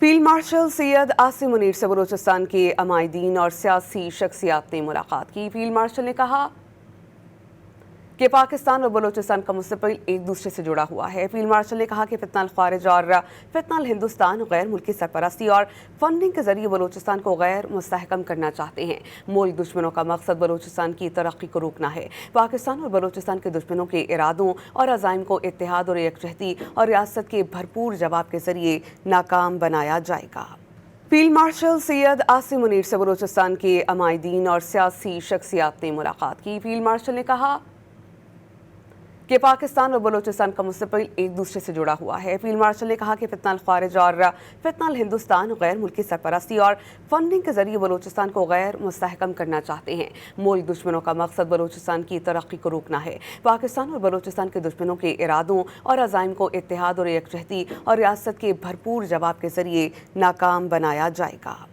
Field marshal Syed Asim Munir से बलूचिस्तान के अमायदीन और सियासी शख्सियात ने मुलाकात की। फील्ड मार्शल ने कहा कि पाकिस्तान और बलूचिस्तान का मुस्तकबिल एक दूसरे से जुड़ा हुआ है। फील्ड मार्शल ने कहा कि फितनल खारिज और फितनल हिंदुस्तान गैर मुल्की सरपरस्ती और फंडिंग के जरिए बलूचिस्तान को गैर मुस्तहकम करना चाहते हैं। मुल्क दुश्मनों का मकसद बलूचिस्तान की तरक्की को रोकना है। पाकिस्तान और बलूचिस्तान के दुश्मनों के इरादों और अज़ाइम को इत्तेहाद और यकजहती और रियासत के भरपूर जवाब के जरिए नाकाम बनाया जाएगा। फील्ड मार्शल सैयद आसिम मुनीर से बलूचिस्तान के अमायदीन और सियासी शख्सियात ने मुलाकात की। फील्ड मार्शल ने कहा कि पाकिस्तान और बलूचिस्तान का मुस्तकबिल एक दूसरे से जुड़ा हुआ है। फील्ड मार्शल ने कहा कि फितनल खारिज और फितनल हिंदुस्तान गैर मुल्की सरपरस्ती और फंडिंग के जरिए बलूचिस्तान को गैर मुस्तहकम करना चाहते हैं। मुल्क दुश्मनों का मकसद बलूचिस्तान की तरक्की को रोकना है। पाकिस्तान और बलूचिस्तान के दुश्मनों के इरादों और अज़ाइम को इत्तेहाद और यकजहती और रियासत के भरपूर जवाब के जरिए नाकाम बनाया जाएगा।